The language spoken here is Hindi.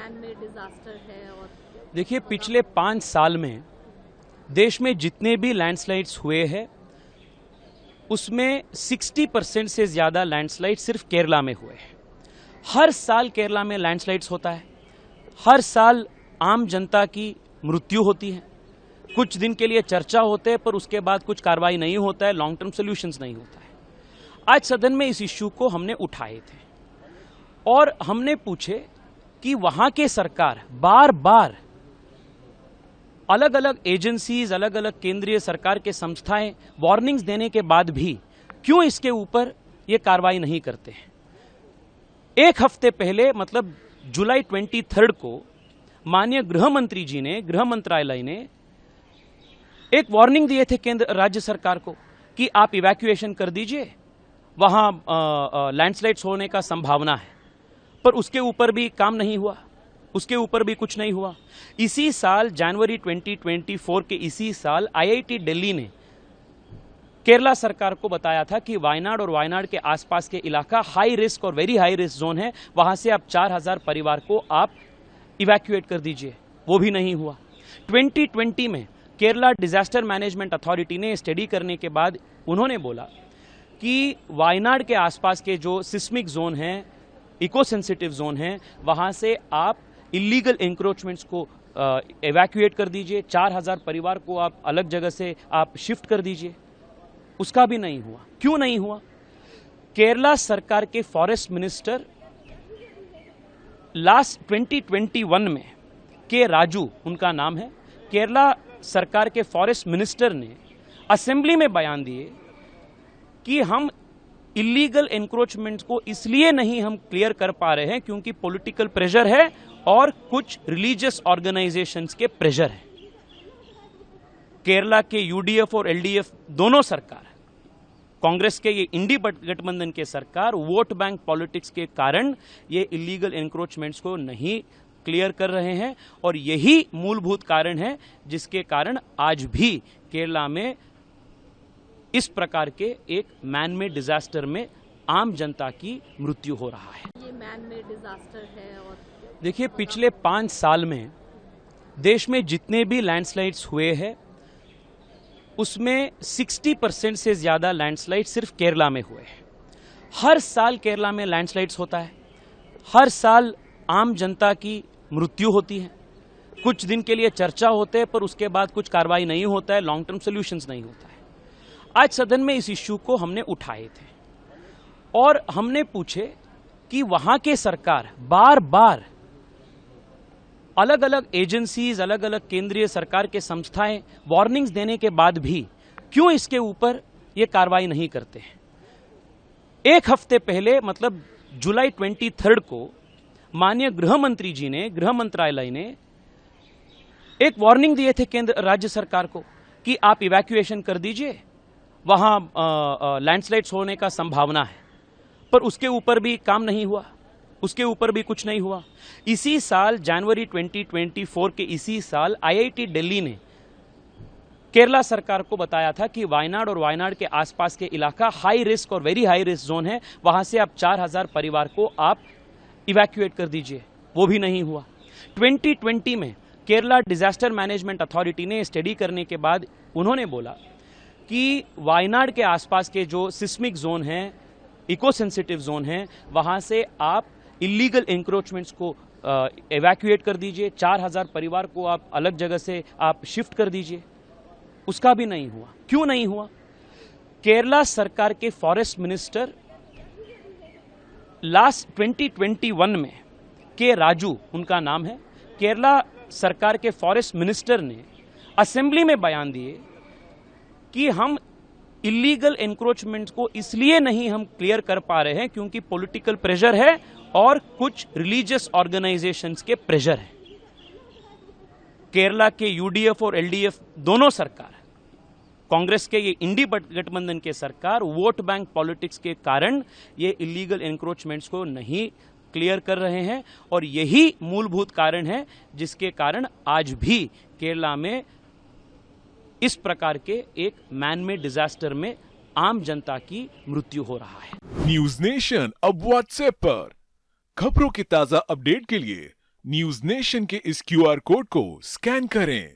मैन मेड डिजास्टर है। और देखिए, पिछले 5 साल में देश में जितने भी लैंडस्लाइड्स हुए हैं उसमें 60% से ज्यादा लैंडस्लाइड सिर्फ केरला में हुए हैं। हर साल केरला में लैंडस्लाइड्स होता है, हर साल आम जनता की मृत्यु होती है। कुछ दिन के लिए चर्चा होते हैं पर उसके बाद कुछ कार्रवाई नहीं होता है, लॉन्ग टर्म सोल्यूशंस नहीं होता है। आज सदन में इस इश्यू को हमने उठाए थे और हमने पूछे कि वहां के सरकार बार बार अलग अलग एजेंसीज, अलग अलग केंद्रीय सरकार के संस्थाएं वार्निंग्स देने के बाद भी क्यों इसके ऊपर ये कार्रवाई नहीं करते हैं। एक हफ्ते पहले मतलब जुलाई 23 को माननीय गृह मंत्री जी ने, गृह मंत्रालय ने एक वार्निंग दिए थे केंद्र राज्य सरकार को कि आप इवैक्यूएशन कर दीजिए, वहां लैंडस्लाइड्स होने का संभावना है। पर उसके ऊपर भी काम नहीं हुआ, उसके ऊपर भी कुछ नहीं हुआ। इसी साल जनवरी 2024 के इसी साल आईआईटी दिल्ली ने केरला सरकार को बताया था कि वायनाड और वायनाड के आसपास के इलाका हाई रिस्क और वेरी हाई रिस्क जोन है, वहां से आप 4000 परिवार को आप इवैक्यूएट कर दीजिए। वो भी नहीं हुआ। 2020 में केरला डिजास्टर मैनेजमेंट अथॉरिटी ने स्टडी करने के बाद उन्होंने बोला कि वायनाड के आसपास के जो सिस्मिक जोन हैं, इको सेंसिटिव जोन है, वहां से आप इलीगल इंक्रोचमेंट्स को एवैक्यूएट कर दीजिए, 4000 परिवार को आप अलग जगह से आप शिफ्ट कर दीजिए। उसका भी नहीं हुआ। क्यों नहीं हुआ? केरला सरकार के फॉरेस्ट मिनिस्टर लास्ट 2021 में के राजू उनका नाम है, केरला सरकार के फॉरेस्ट मिनिस्टर ने असेंबली में बयान दिए कि हम इलीगल एनक्रोचमेंट को इसलिए नहीं हम क्लियर कर पा रहे हैं क्योंकि पॉलिटिकल प्रेशर है और कुछ रिलीजियस ऑर्गेनाइजेशंस के प्रेशर है। केरला के यूडीएफ और एलडीएफ दोनों सरकार, कांग्रेस के ये इंडी गठबंधन के सरकार वोट बैंक पॉलिटिक्स के कारण ये इलीगल एनक्रोचमेंट्स को नहीं क्लियर कर रहे हैं और यही मूलभूत कारण है जिसके कारण आज भी केरला में इस प्रकार के एक मैन मेड डिजास्टर में आम जनता की मृत्यु हो रहा है। ये मैन मेड डिजास्टर है। और देखिए, पिछले 5 साल में देश में जितने भी लैंडस्लाइड्स हुए हैं उसमें 60% से ज्यादा लैंडस्लाइड सिर्फ केरला में हुए हैं। हर साल केरला में लैंडस्लाइड्स होता है, हर साल आम जनता की मृत्यु होती है। कुछ दिन के लिए चर्चा होते हैं पर उसके बाद कुछ कार्रवाई नहीं होता है, लॉन्ग टर्म सोल्यूशंस नहीं होता है। आज सदन में इस इश्यू को हमने उठाए थे और हमने पूछे कि वहां के सरकार बार बार अलग अलग एजेंसीज, अलग अलग केंद्रीय सरकार के संस्थाएं वार्निंग्स देने के बाद भी क्यों इसके ऊपर ये कार्रवाई नहीं करते हैं। एक हफ्ते पहले मतलब जुलाई 23 को माननीय गृह मंत्री जी ने, गृह मंत्रालय ने एक वार्निंग दिए थे केंद्र राज्य सरकार को कि आप इवैक्यूएशन कर दीजिए, वहां लैंडस्लाइड्स होने का संभावना है। पर उसके ऊपर भी काम नहीं हुआ, उसके ऊपर भी कुछ नहीं हुआ। इसी साल जनवरी 2024 के इसी साल आईआईटी दिल्ली ने केरला सरकार को बताया था कि वायनाड और वायनाड के आसपास के इलाका हाई रिस्क और वेरी हाई रिस्क जोन है, वहां से आप 4000 परिवार को आप इवैक्यूएट कर दीजिए। वो भी नहीं हुआ। 2020 में केरला डिजास्टर मैनेजमेंट अथॉरिटी ने स्टडी करने के बाद उन्होंने बोला कि वायनाड के आसपास के जो सिस्मिक जोन है, इको सेंसिटिव जोन है, वहां से आप इलीगल इंक्रोचमेंट्स को एवैक्यूएट कर दीजिए, 4000 परिवार को आप अलग जगह से आप शिफ्ट कर दीजिए। उसका भी नहीं हुआ। क्यों नहीं हुआ? केरला सरकार के फॉरेस्ट मिनिस्टर लास्ट 2021 में के राजू उनका नाम है, केरला सरकार के फॉरेस्ट मिनिस्टर ने असेंबली में बयान दिए कि हम इलीगल एनक्रोचमेंट को इसलिए नहीं हम क्लियर कर पा रहे हैं क्योंकि पॉलिटिकल प्रेशर है और कुछ रिलीजियस ऑर्गेनाइजेशंस के प्रेशर है। केरला के यूडीएफ और एलडीएफ दोनों सरकार, कांग्रेस के ये इंडी गठबंधन के सरकार वोट बैंक पॉलिटिक्स के कारण ये इलीगल एनक्रोचमेंट्स को नहीं क्लियर कर रहे हैं और यही मूलभूत कारण है जिसके कारण आज भी केरला में इस प्रकार के एक मैन मेड डिजास्टर में आम जनता की मृत्यु हो रहा है। न्यूज नेशन अब व्हाट्सएप पर खबरों की ताजा अपडेट के लिए न्यूज नेशन के इस क्यूआर कोड को स्कैन करें